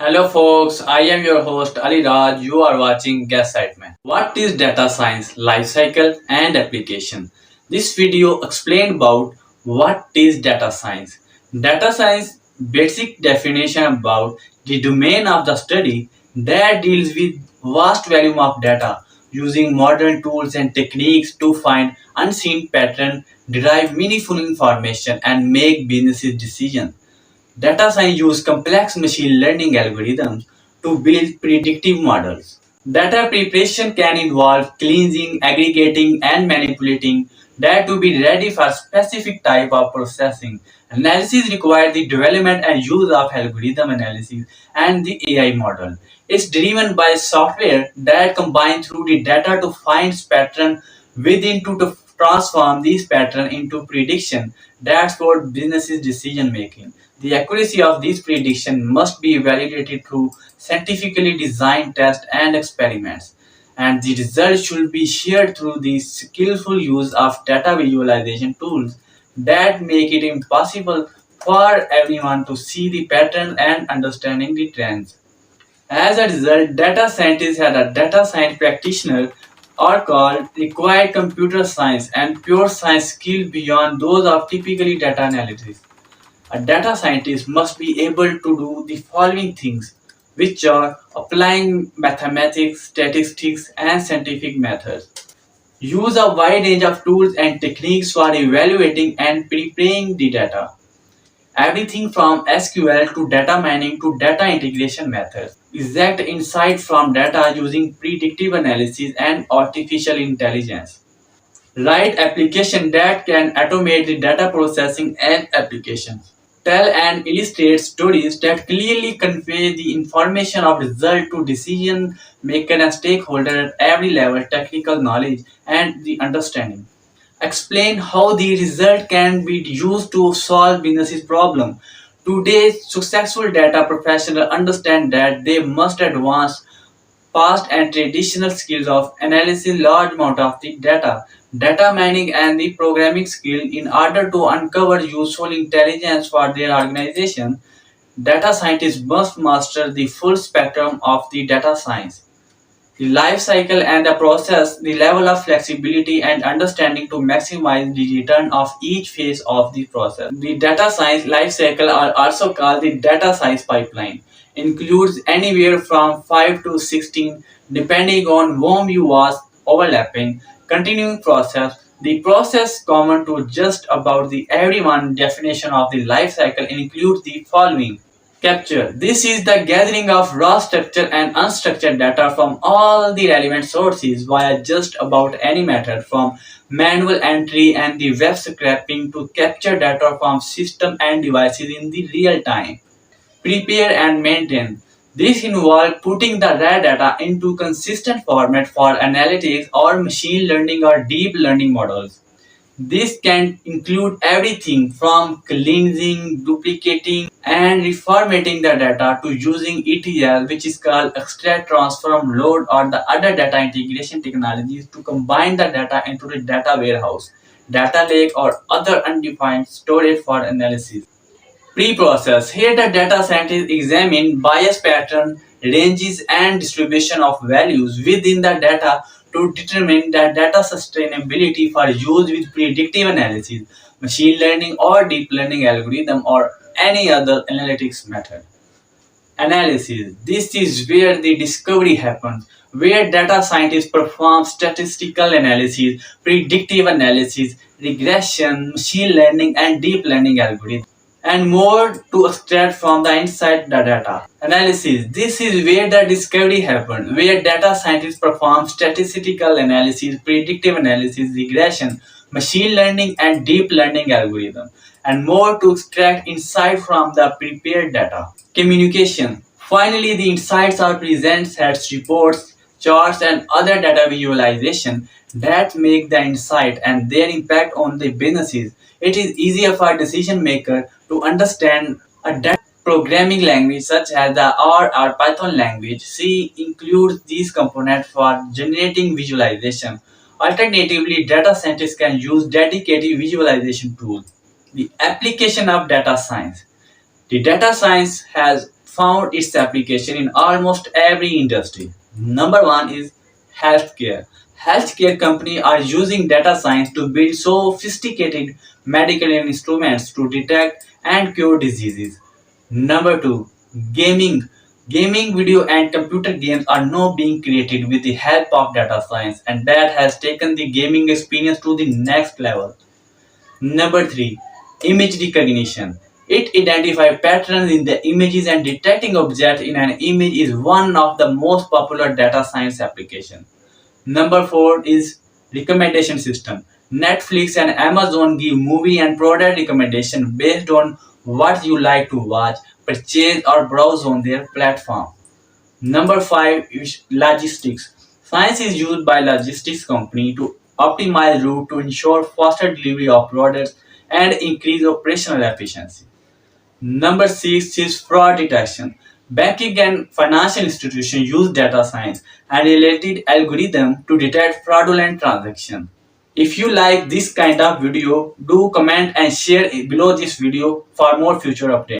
Hello folks, I am your host Ali Raj. You are watching Guest Segment. What is data science, life cycle and application? This video explained about what is data science. Data science basic definition about the domain of the study that deals with vast volume of data using modern tools and techniques to find unseen pattern, derive meaningful information and make business decisions. Data science uses complex machine learning algorithms to build predictive models. Data preparation can involve cleansing, aggregating, and manipulating data to be ready for specific type of processing. Analysis requires the development and use of algorithm analysis and the AI model. It's driven by software that combine through the data to find pattern within to transform these patterns into prediction that support businesses decision making. The accuracy of these predictions must be validated through scientifically designed tests and experiments, and the results should be shared through the skillful use of data visualization tools that make it impossible for everyone to see the pattern and understanding the trends. As a result, data scientists and a data science practitioner are called required computer science and pure science skill beyond those of typically data analysis. A data scientist must be able to do the following things, which are applying mathematics, statistics, and scientific methods. Use a wide range of tools and techniques for evaluating and preparing the data. Everything from SQL to data mining to data integration methods. Exact insight from data using predictive analysis and artificial intelligence. Write application that can automate the data processing and applications. Tell and illustrate stories that clearly convey the information of result to decision maker and stakeholder at every level, technical knowledge and the understanding. Explain how the result can be used to solve business problem. Today's successful data professionals understand that they must advance past and traditional skills of analyzing large amount of the data, data mining and the programming skill in order to uncover useful intelligence for their organization. Data scientists must master the full spectrum of the data science, the life cycle and the process, the level of flexibility and understanding to maximize the return of each phase of the process. The data science life cycle, are also called the data science pipeline, includes anywhere from 5 to 16 depending on whom you was overlapping continuing process. The process common to just about the everyone definition of the life cycle includes the following. Capture. This is the gathering of raw structured and unstructured data from all the relevant sources via just about any method from manual entry and the web scraping to capture data from system and devices in the real time. Prepare and maintain. This involves putting the raw data into consistent format for analytics or machine learning or deep learning models. This can include everything from cleansing, duplicating, and reformatting the data to using ETL, which is called extract, transform, load, or the other data integration technologies to combine the data into the data warehouse, data lake, or other undefined storage for analysis. Preprocess. Here the data scientists examine bias pattern, ranges and distribution of values within the data to determine the data sustainability for use with predictive analysis, machine learning or deep learning algorithm or any other analytics method. Analysis. This is where the discovery happens, where data scientists perform statistical analysis, predictive analysis, regression, machine learning, and deep learning algorithms, and more to extract from the inside the data. Analysis. This is where the discovery happens, where data scientists perform statistical analysis, predictive analysis, regression, machine learning, and deep learning algorithms, and more to extract insight from the prepared data. Communication. Finally, the insights are present as reports, charts, and other data visualization that make the insight and their impact on the businesses. It is easier for decision maker to understand a data programming language such as the R or Python language. C includes these components for generating visualization. Alternatively, data scientists can use dedicated visualization tools. The application of data science. The data science has found its application in almost every industry. Number one is healthcare. Healthcare companies are using data science to build sophisticated medical instruments to detect and cure diseases. Number two, gaming. Gaming video and computer games are now being created with the help of data science, and that has taken the gaming experience to the next level. Number three, image recognition. It identifies patterns in the images, and detecting objects in an image is one of the most popular data science applications. Number four is recommendation system. Netflix and Amazon give movie and product recommendation based on what you like to watch, purchase, or browse on their platform. Number five is logistics. Science is used by logistics company to optimize route to ensure faster delivery of products and increase operational efficiency. Number six is fraud detection. Banking and financial institutions use data science and related algorithm to detect fraudulent transactions. If you like this kind of video, do comment and share below this video for more future updates.